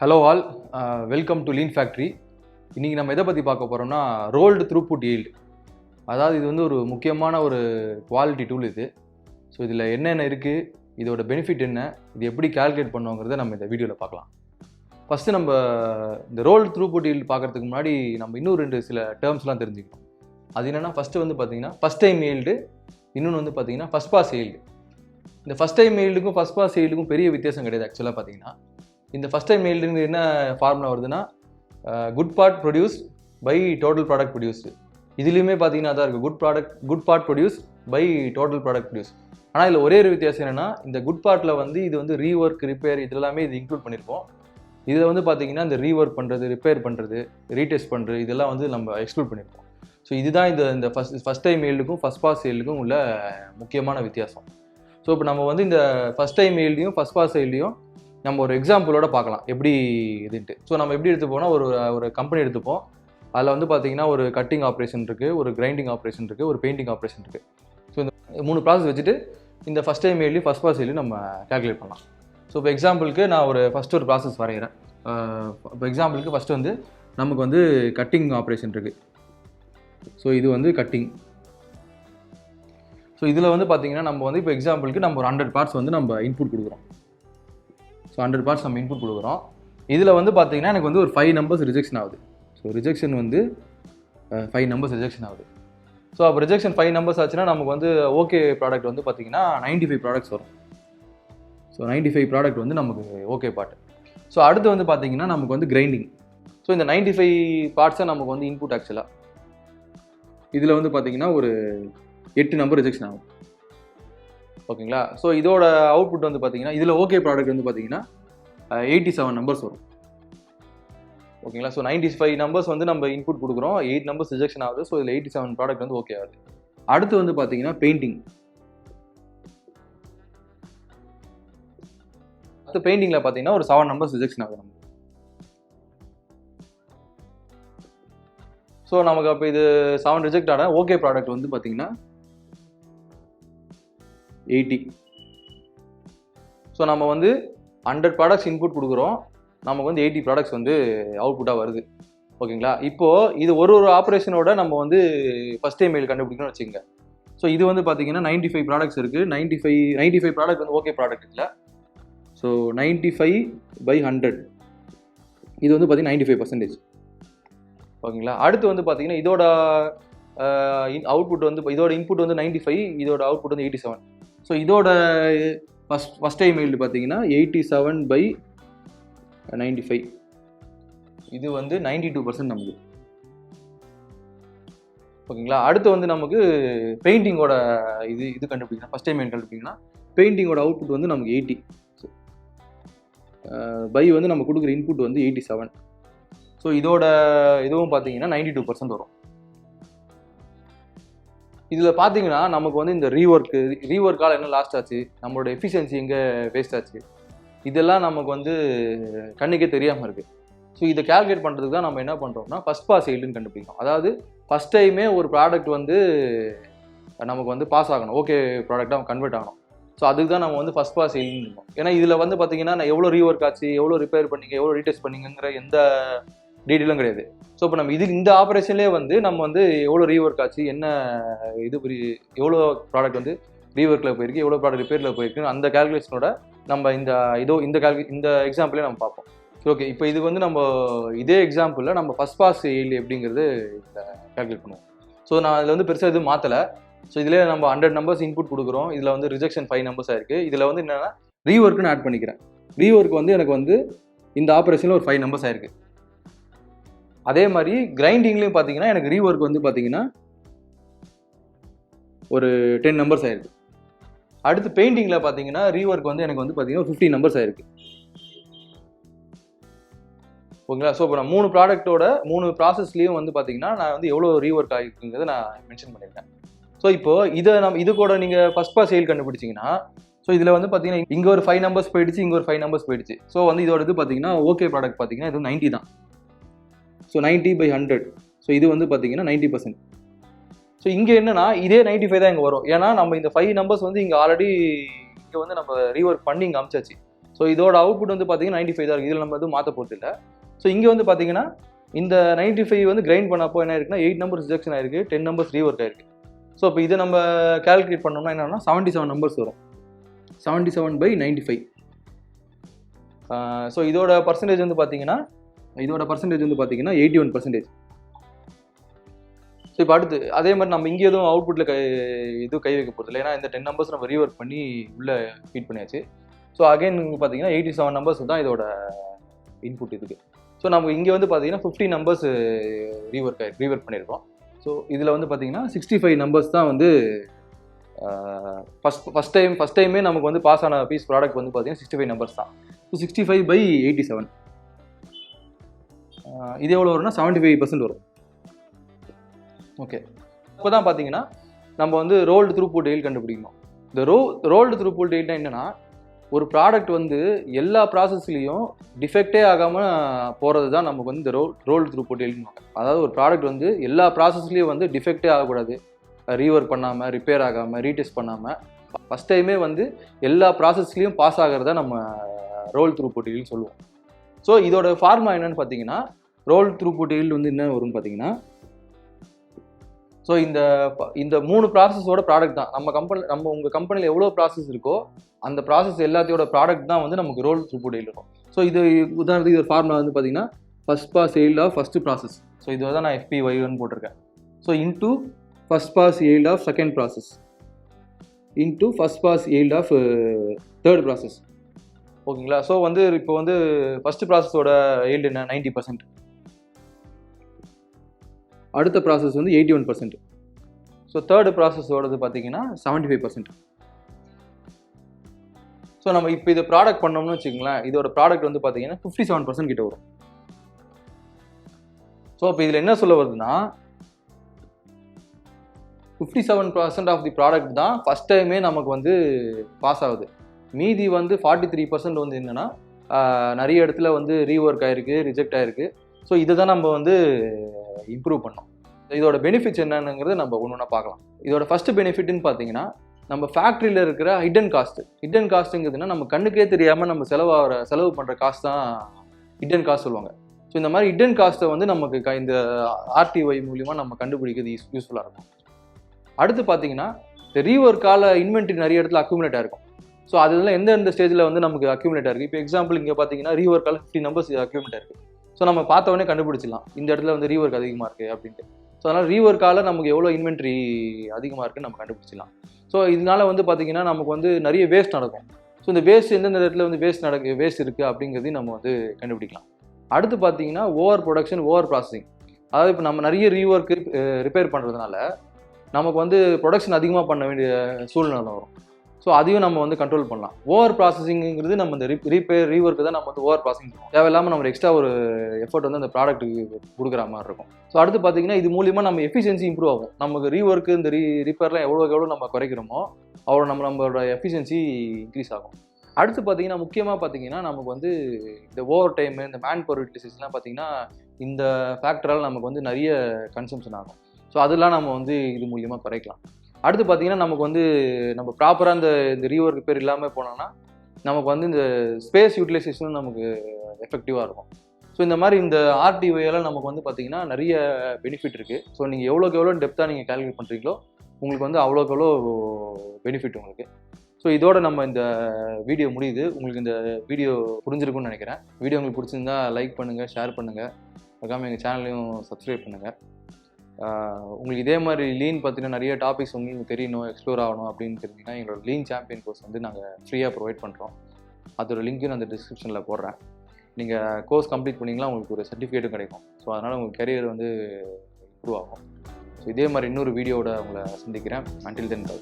Hello all, welcome to lean factory. இன்றைக்கி நம்ம எதை பற்றி பார்க்க போகிறோம்னா ரோல்டு த்ரூபுட் ஈல்டு. அதாவது இது வந்து ஒரு முக்கியமான ஒரு குவாலிட்டி டூல் இது. ஸோ இதில் என்னென்ன இருக்குது, இதோட பெனிஃபிட் என்ன, இது எப்படி கால்குலேட் பண்ணுவோங்கிறத நம்ம இந்த வீடியோவில் பார்க்கலாம். ஃபஸ்ட்டு நம்ம இந்த ரோல்டு த்ரூபுட் ஈல்டு பார்க்குறதுக்கு முன்னாடி நம்ம இன்னும் சில டேர்ம்ஸ்லாம் தெரிஞ்சுக்கணும். அது என்னென்னா, ஃபஸ்ட்டு வந்து பார்த்திங்கன்னா ஃபஸ்ட் டைம் ஈல்டு, இன்னொன்று வந்து பார்த்திங்கன்னா ஃபஸ்ட் பாஸ் ஈல்டு. இந்த ஃபஸ்ட் டைம் ஈல்டுக்கும் ஃபஸ்ட் பாஸ் ஈல்டுக்கும் பெரிய வித்தியாசம் கிடையாது. ஆக்சுவலாக பார்த்திங்கன்னா இந்த ஃபஸ்ட் டைம் ஈல்டுங்க என்ன ஃபார்முலா வருதுன்னா, good part produce by total product produced. இதுலேயுமே பார்த்தீங்கன்னா தான் இருக்குது, good part produce by total product produce. ஆனால் இதில் ஒரே ஒரு வித்தியாசம் என்னென்னா, இந்த குட் பார்ட்டில் வந்து இது வந்து ரீஒர்க், ரிப்பேர் இது எல்லாமே இது இன்க்ளூட் பண்ணியிருப்போம். இதில் வந்து பார்த்தீங்கன்னா இந்த ரீஒர்க் பண்ணுறது, ரிப்பேர் பண்ணுறது, ரீடெஸ்ட் பண்ணுறது இதெல்லாம் வந்து நம்ம எக்ஸ்க்ளூட் பண்ணியிருப்போம். ஸோ இதுதான் இந்த ஃபஸ்ட் டைம் ஈல்டுக்கும் ஃபஸ்ட் பாஸ் ஈல்டுக்கும் உள்ள முக்கியமான வித்தியாசம். ஸோ இப்போ நம்ம வந்து இந்த ஃபஸ்ட் டைம் ஈல்டையும் ஃபஸ்ட் பாஸ் ஈல்டையும் நம்ம ஒரு எக்ஸாம்பிளோட பார்க்கலாம் எப்படி இதுன்ட்டு. ஸோ நம்ம எப்படி எடுத்துப்போம்னா, ஒரு கம்பெனி எடுத்துப்போம். அதில் வந்து பார்த்தீங்கன்னா ஒரு கட்டிங் ஆப்ரேஷன் இருக்குது, ஒரு கிரைண்டிங் ஆப்ரேஷன் இருக்குது, ஒரு பெயிண்டிங் ஆப்ரேஷன் இருக்குது. ஸோ இந்த 3 ப்ராசஸ் வச்சுட்டு இந்த ஃபஸ்ட் டைம் ஈல்டையும் ஃபஸ்ட் பாஸ் ஈல்டையும் நம்ம கால்குலேட் பண்ணலாம். ஸோ இப்போ எக்ஸாம்பிளுக்கு நான் ஃபஸ்ட்டு ஒரு ப்ராசஸ் வரைகிறேன். இப்போ எக்ஸாம்பிளுக்கு ஃபஸ்ட்டு வந்து நமக்கு வந்து கட்டிங் ஆப்ரேஷன் இருக்குது. ஸோ இது வந்து கட்டிங். ஸோ இதில் வந்து பார்த்தீங்கன்னா நம்ம வந்து இப்போ எக்ஸாம்பிளுக்கு நம்ம ஒரு 100 பார்ட்ஸ் வந்து நம்ம இன்புட் கொடுக்குறோம். ஸோ 100 பார்ட்ஸ் நம்ம இன்புட் கொடுக்குறோம். இதில் வந்து பார்த்தீங்கன்னா எனக்கு வந்து ஒரு 5 நம்பர்ஸ் ரிஜெக்ஷன் ஆகுது. ஸோ ரிஜெக்ஷன் வந்து 5 நம்பர்ஸ் ரிஜெக்ஷன் ஆகுது. ஸோ அப்போ ரிஜெக்ஷன் 5 நம்பர்ஸ் ஆச்சுன்னா நமக்கு வந்து ஓகே ப்ராடக்ட் வந்து பார்த்தீங்கன்னா 95 ப்ராடக்ட்ஸ் வரும். ஸோ 95 ப்ராடக்ட் வந்து நமக்கு ஓகே பார்ட். ஸோ அடுத்து வந்து பார்த்தீங்கன்னா நமக்கு வந்து கிரைண்டிங். ஸோ இந்த 95 பார்ட்ஸை நமக்கு வந்து இன்புட் ஆக்சுவலாக இதில் வந்து பார்த்தீங்கன்னா ஒரு 8 நம்பர் ரிஜெக்ஷன் ஆகும். ஓகேங்களா? ஸோ இதோட அவுட்புட் வந்து பார்த்தீங்கன்னா இதில் ஓகே ப்ராடக்ட் வந்து பார்த்தீங்கன்னா 87 நம்பர்ஸ் வரும். ஓகேங்களா? ஸோ 95 நம்பர்ஸ் வந்து நம்ம இன்புட் கொடுக்குறோம், 8 நம்பர்ஸ் ரிஜெக்ஷன் ஆகுது. ஸோ இதில் 87 ப்ராடக்ட் வந்து ஓகே ஆகுது. அடுத்து வந்து பார்த்தீங்கன்னா பெயிண்டிங். அடுத்து பெயிண்டிங்கில் பார்த்தீங்கன்னா ஒரு 7 நம்பர்ஸ் ரிஜெக்ஷன் ஆகுது நமக்கு. ஸோ நமக்கு அப்போ இது 7 ரிஜெக்ட் ஆன ஓகே ப்ராடக்ட் வந்து பார்த்தீங்கன்னா 80. ஸோ நம்ம வந்து 100 ப்ராடக்ட்ஸ் இன்புட் கொடுக்குறோம், நமக்கு வந்து 80 ப்ராடக்ட்ஸ் வந்து அவுட்புட்டாக வருது. ஓகேங்களா? இப்போது இது ஒரு ஆப்ரேஷனோட நம்ம வந்து ஃபஸ்ட் டைம் மெயில் கண்டுபிடிக்கணும்னு வச்சுக்கோங்க. ஸோ இது வந்து பார்த்தீங்கன்னா 95 ப்ராடக்ட்ஸ் இருக்குது. 95 ப்ராடக்ட் வந்து ஓகே ப்ராடக்ட் இல்லை. ஸோ 95/100 இது வந்து பார்த்தீங்கன்னா 95%. ஓகேங்களா? அடுத்து வந்து பார்த்தீங்கன்னா இதோட அவுட்புட் வந்து இதோட இன்புட் வந்து 95, இதோட அவுட்புட் வந்து 87. ஸோ இதோட ஃபஸ்ட் டைம் ஈல்டு பார்த்தீங்கன்னா 87/95. இது வந்து 92% நமக்கு. ஓகேங்களா? அடுத்து வந்து நமக்கு பெயிண்டிங்கோட இது கண்டுபிடிக்கணும். ஃபஸ்ட் டைம் ஈல்டு கண்டுபிடிக்கணும்னா பெயிண்டிங்கோட அவுட்புட் வந்து நமக்கு 80 பை வந்து நம்ம கொடுக்குற இன்புட் வந்து 87. ஸோ இதோட இதுவும் பார்த்தீங்கன்னா 92% வரும். இதில் பார்த்தீங்கன்னா நமக்கு வந்து இந்த ரீஒர்க்கால் என்ன லாஸ்ட் ஆச்சு, நம்மளோட எஃபிஷியன்சி எங்கே வேஸ்ட் ஆச்சு, இதெல்லாம் நமக்கு வந்து கண்ணுக்கே தெரியாமல் இருக்குது. ஸோ இதை கால்குலேட் பண்ணுறதுக்கு தான் நம்ம என்ன பண்ணுறோம்னா ஃபஸ்ட் பாஸ் ஈல்டுன்னு கண்டுபிடிக்கணும். அதாவது ஃபஸ்ட் டைமே ஒரு ப்ராடக்ட் வந்து நமக்கு வந்து பாஸ் ஆகணும், ஓகே ப்ராடக்டாக கன்வெர்ட் ஆகணும். ஸோ அதுக்கு தான் நம்ம வந்து ஃபஸ்ட் பாஸ் ஈல்டுன்னு இருக்கோம். ஏன்னா இதில் வந்து பார்த்தீங்கன்னா நான் எவ்வளோ ரீஒர்க் ஆச்சு, எவ்வளோ ரிப்பேர் பண்ணிங்க, எவ்வளோ ரீடெஸ்ட் பண்ணிங்கிற எந்த டீட்டெயிலும் கிடையாது. ஸோ இப்போ நம்ம இந்த ஆப்ரேஷன்லேயே வந்து நம்ம வந்து எவ்வளோ ரீஒர்க் ஆச்சு, என்ன எவ்வளோ ப்ராடக்ட் வந்து ரீஒர்க்கில் போயிருக்கு, எவ்வளோ ப்ராடக்ட் ரிப்பேரில் போயிருக்கு, அந்த கால்குலேஷனோட நம்ம இந்த எக்ஸாம்பிளே நம்ம பார்ப்போம். ஓகே, இப்போ இது வந்து நம்ம இதே எக்ஸாம்பிளில் நம்ம ஃபஸ்ட் பாஸ் ஈல்டு எப்படிங்கிறது கால்குலேட் பண்ணுவோம். ஸோ நான் இதில் வந்து பெருசாக எதுவும் மாற்றலை. ஸோ இதில் நம்ம 100 நம்பர்ஸ் இன்புட் கொடுக்குறோம். இதில் வந்து ரிஜெக்ஷன் 5 நம்பர்ஸ் ஆயிருக்கு. இதில் வந்து என்னென்னா ரீஒர்க்குன்னு ஆட் பண்ணிக்கிறேன். ரீஒர்க் வந்து எனக்கு வந்து இந்த ஆப்ரேஷனில் ஒரு 5 நம்பர்ஸ் ஆயிருக்கு. அதே மாதிரி கிரைண்டிங்லேயும் பார்த்தீங்கன்னா எனக்கு ரீஒர்க் வந்து பார்த்தீங்கன்னா ஒரு 10 நம்பர்ஸ் ஆயிருக்கு. அடுத்து பெயிண்டிங்கில் பார்த்தீங்கன்னா ரீஒர்க் வந்து எனக்கு வந்து பார்த்தீங்கன்னா 15 நம்பர்ஸ் ஆயிருக்கு. ஓகேங்களா? ஸோ இப்போ நான் 3 ப்ராடக்ட்டோட 3 ப்ராசஸ்லேயும் வந்து பார்த்தீங்கன்னா நான் வந்து எவ்வளோ ரீஒர்க் ஆகிருக்குங்கிறத நான் மென்ஷன் பண்ணியிருக்கேன். ஸோ இப்போ இது கூட நீங்கள் ஃபஸ்ட் பாஸ் ஈல்டு கண்டுபிடிச்சிங்கன்னா, ஸோ இதில் வந்து பார்த்தீங்கன்னா இங்கே ஒரு 5 நம்பர்ஸ் போயிடுச்சு, இங்கே ஒரு 5 நம்பர்ஸ் போயிடுச்சு. ஸோ வந்து இதோட இது பார்த்தீங்கன்னா ஓகே ப்ராடக்ட் பார்த்தீங்கன்னா இது 90 தான். ஸோ 90/100. ஸோ இது வந்து பார்த்தீங்கன்னா 90%. ஸோ இங்கே என்னன்னா இதே 95 தான் இங்கே வரும். ஏன்னா நம்ம இந்த 5 நம்பர்ஸ் வந்து இங்கே ஆல்ரெடி இங்கே வந்து நம்ம ரீஒர்க் பண்ணி இங்கே அமிச்சாச்சு. ஸோ ஸோ இதோட அவுட்புட் வந்து பார்த்தீங்கன்னா 95 தான் இருக்குது. இதில் நம்ம எதுவும் மாற்ற போகிறது இல்லை. ஸோ இங்கே வந்து பார்த்தீங்கன்னா இந்த 95 வந்து கிரைண்ட் பண்ணப்போ என்ன இருக்குன்னா 8 நம்பர்ஸ் ரிஜெக்ஷன் ஆயிருக்கு, 10 நம்பர்ஸ் ரீவொர்க் ஆயிருக்கு. ஸோ இப்போ இதை நம்ம கால்குலேட் பண்ணோம்னா என்னன்னா 77 நம்பர்ஸ் வரும். 77/95. ஸோ இதோட பர்சன்டேஜ் வந்து பார்த்தீங்கன்னா 81%. ஸோ இப்போ அடுத்து அதே மாதிரி நம்ம இங்கே எதுவும் அவுட்புட்டில் எதுவும் கை வைக்க போகிறது இல்லை. ஏன்னா இந்த 10 நம்பர்ஸ் நம்ம ரீவொர்க் பண்ணி உள்ளே ஃபீட் பண்ணியாச்சு. ஸோ அகைன் பார்த்தீங்கன்னா 87 நம்பர்ஸ் தான் இதோட இன்புட் இதுக்கு. ஸோ நம்ம இங்கே வந்து பார்த்தீங்கன்னா 50 நம்பர்ஸ் ரீவொர்க் பண்ணியிருக்கோம். ஸோ இதில் வந்து பார்த்தீங்கன்னா 65 நம்பர்ஸ் தான் வந்து ஃபஸ்ட் டைமே நமக்கு வந்து பாஸ் ஆன பீஸ் ப்ராடக்ட் வந்து பார்த்தீங்கன்னா 65 நம்பர்ஸ் தான். ஸோ 65/87 இது எவ்வளோ வரும்னா 75% வரும். ஓகே, இப்போ தான் பார்த்தீங்கன்னா நம்ம வந்து ரோல்டு த்ரூபுட் yield கண்டுபிடிக்கணும். இந்த ரோல்டு த்ரூபுட் yieldனா என்னென்னா, ஒரு ப்ராடக்ட் வந்து எல்லா ப்ராசஸ்லேயும் டிஃபெக்டே ஆகாமல் போகிறது தான் நமக்கு வந்து இந்த ரோல்டு த்ரூபுட் yield. அதாவது ஒரு ப்ராடக்ட் வந்து எல்லா ப்ராசஸ்லேயும் வந்து டிஃபெக்டே ஆகக்கூடாது, ரீவொர்க் பண்ணாமல், ரிப்பேர் ஆகாமல், ரீடெஸ்ட் பண்ணாமல் ஃபஸ்ட் டைமே வந்து எல்லா ப்ராசஸ்லேயும் பாஸ் ஆகிறத நம்ம ரோல் த்ரூபுட் yield சொல்லுவோம். ஸோ இதோட ஃபார்முலா என்னன்னு பார்த்தீங்கன்னா, ரோல் த்ரூபுட் yield வந்து என்ன வரும்னு பார்த்தீங்கன்னா, ஸோ இந்த 3 ப்ராசஸோட ப்ராடக்ட் தான் உங்கள் கம்பெனியில் எவ்வளோ ப்ராசஸ் இருக்கோ அந்த ப்ராசஸ் எல்லாத்தையோட ப்ராடக்ட் தான் வந்து நமக்கு ரோல் த்ரூபுட் yield இருக்கும். ஸோ இது உதாரணத்துக்கு இது ஃபார்முலா வந்து பார்த்தீங்கன்னா first pass yield of first process. So இது தான் நான் FPY1 போட்டிருக்கேன். So into first pass yield of second process into first pass yield of third process. ஓகேங்களா? ஸோ வந்து இப்போ வந்து ஃபஸ்ட்டு ப்ராசஸோட yield என்ன 90%, அடுத்த ப்ராசஸ் வந்து 81%. ஸோ தேர்டு ப்ராசஸோடது பார்த்தீங்கன்னா 75%. ஸோ நம்ம இப்போ இதை ப்ராடக்ட் பண்ணோம்னு வச்சுக்கோங்களேன், இதோட ப்ராடக்ட் வந்து பார்த்தீங்கன்னா 57% கிட்ட வரும். ஸோ இப்போ இதில் என்ன சொல்ல வருதுன்னா 57% ஆஃப் தி ப்ராடக்ட் தான் ஃபஸ்ட் டைமே நமக்கு வந்து பாஸ் ஆகுது. மீதி வந்து 43% வந்து என்னென்னா நிறைய இடத்துல வந்து ரீவொர்க் ஆகிருக்கு, ரிஜெக்ட் ஆகிருக்கு. ஸோ இதை தான் நம்ம வந்து இம்ப்ரூவ் பண்ணோம். இதோட பெனிஃபிட்ஸ் என்னங்கிறது நம்ம ஒன்று ஒன்றா பார்க்கலாம். இதோட ஃபஸ்ட்டு பெனிஃபிட்னு பார்த்தீங்கன்னா, நம்ம ஃபேக்ட்ரியில் இருக்கிற ஹிடன் காஸ்ட்டுங்கிறதுனா நம்ம கண்ணுக்கே தெரியாமல் நம்ம செலவு பண்ணுற காஸ்ட் தான் ஹிடன் காஸ்ட் சொல்லுவாங்க. ஸோ இந்த மாதிரி ஹிடன் காஸ்ட்டை வந்து நமக்கு இந்த RTY மூலிமா நம்ம கண்டுபிடிக்கிறது யூஸ்ஃபுல்லாக இருக்கும். அடுத்து பார்த்தீங்கன்னா, இந்த ரீவொர்க்கால இன்வென்ட்ரி நிறைய இடத்துல அக்யூமுலேட் ஆகிருக்கும். ஸோ அதெல்லாம் எந்தெந்த ஸ்டேஜில் வந்து நமக்கு அக்யூமுலேட் ஆகிருக்கு. இப்போ எக்ஸாம்பிள் இங்கே பார்த்தீங்கன்னா ரீவொர்க்கால 50 நம்பர்ஸ் அக்யூமுலேட் ஆகிருக்கு. ஸோ நம்ம பார்த்தவொடனே கண்டுபிடிச்சிடலாம் இந்த இடத்துல வந்து ரீவொர்க் அதிகமாக இருக்குது அப்படின்ட்டு. ஸோ அதனால் ரீவொர்க்கால நமக்கு எவ்வளோ இன்வென்ட்ரி அதிகமாக இருக்குன்னு நம்ம கண்டுபிடிச்சிடலாம். ஸோ இதனால வந்து பார்த்திங்கன்னா நமக்கு வந்து நிறைய வேஸ்ட் நடக்கும். ஸோ இந்த வேஸ்ட் எந்தெந்த இடத்துல வந்து வேஸ்ட் இருக்குது அப்படிங்கிறதையும் நம்ம வந்து கண்டுபிடிக்கலாம். அடுத்து பார்த்தீங்கன்னா ஓவர் ப்ரொடக்ஷன், ஓவர் ப்ராசஸிங். அதாவது இப்போ நம்ம நிறைய ரீவொர்க்கு ரிப்பேர் பண்ணுறதுனால நமக்கு வந்து ப்ரொடக்ஷன் அதிகமாக பண்ண வேண்டிய சூழ்நிலை வரும். ஸோ அதையும் நம்ம வந்து கண்ட்ரோல் பண்ணலாம். ஓவர் ப்ராசஸிங்கிறது நம்ம இந்த ரீவொர்க்கு தான் நம்ம வந்து ஓவர் ப்ராசஸிங் பண்ணுவோம். தேவையில்லாமல் நம்ம எக்ஸ்ட்ரா ஒரு எஃபர்ட் வந்து அந்த ப்ராடக்ட்டுக்கு கொடுக்குற மாதிரி இருக்கும். ஸோ அடுத்து பார்த்தீங்கன்னா இது மூலிமா நம்ம எஃபிஷியன்சி இம்ப்ரூவ் ஆகும். நமக்கு ரீவொர்க்கு இந்த ரிப்பேர்லாம் எவ்வளோ நம்ம குறைக்கிறோமோ அவ்வளோ நம்மளோட எஃபிஷியன்சி இன்க்ரீஸ் ஆகும். அடுத்து பார்த்தீங்கன்னா முக்கியமாக பார்த்தீங்கன்னா நமக்கு வந்து இந்த ஓவர் டைமு, இந்த மேன் பவர் யூட்டிலைசேஷன்லாம் பார்த்தீங்கன்னா இந்த ஃபேக்டரால் நமக்கு வந்து நிறைய கன்சம்ஷன் ஆகும். ஸோ அதெல்லாம் நம்ம வந்து இது மூலியமாக குறைக்கலாம். அடுத்து பார்த்தீங்கன்னா நமக்கு வந்து நம்ம ப்ராப்பராக இந்த ரீவொர்க் ரிப்பேர் இல்லாமல் போனோம்னா நமக்கு வந்து இந்த ஸ்பேஸ் யூட்டிலைசேஷனும் நமக்கு எஃபெக்டிவாக இருக்கும். ஸோ இந்த மாதிரி இந்த RTYலாம் நமக்கு வந்து பார்த்தீங்கன்னா நிறைய பெனிஃபிட் இருக்குது. ஸோ நீங்கள் எவ்வளோக்கு எவ்வளோ டெப்த்தாக நீங்கள் கால்குலேட் பண்ணுறீங்களோ உங்களுக்கு வந்து அவ்வளோக்கு எவ்வளோ பெனிஃபிட் உங்களுக்கு. ஸோ இதோட நம்ம இந்த வீடியோ முடியுது. உங்களுக்கு இந்த வீடியோ புரிஞ்சிருக்குன்னு நினைக்கிறேன். வீடியோ உங்களுக்கு பிடிச்சிருந்தா லைக் பண்ணுங்கள், ஷேர் பண்ணுங்கள், மறக்காமல் எங்கள் சேனலையும் சப்ஸ்கிரைப் பண்ணுங்கள். உங்களுக்கு இதே மாதிரி லீன் பற்றின நிறைய டாபிக்ஸ் உங்களுக்கு தெரியணும், எக்ஸ்ப்ளோர் ஆகணும் அப்படின்னு தெரிஞ்சிங்கன்னா எங்களோட லீன் சாம்பியன் கோர்ஸ் வந்து நாங்கள் ஃப்ரீயாக ப்ரொவைட் பண்ணுறோம். அதோட லிங்க்கும் நான் அந்த டிஸ்கிரிப்ஷனில் போடுறேன். நீங்கள் கோர்ஸ் கம்ப்ளீட் பண்ணிங்கன்னா உங்களுக்கு ஒரு சர்டிஃபிகேட்டும் கிடைக்கும். ஸோ அதனால் உங்கள் கெரியர் வந்து இம்ப்ரூவ் ஆகும். ஸோ இதே மாதிரி இன்னொரு வீடியோவோட உங்களை சந்திக்கிறேன். Until then by.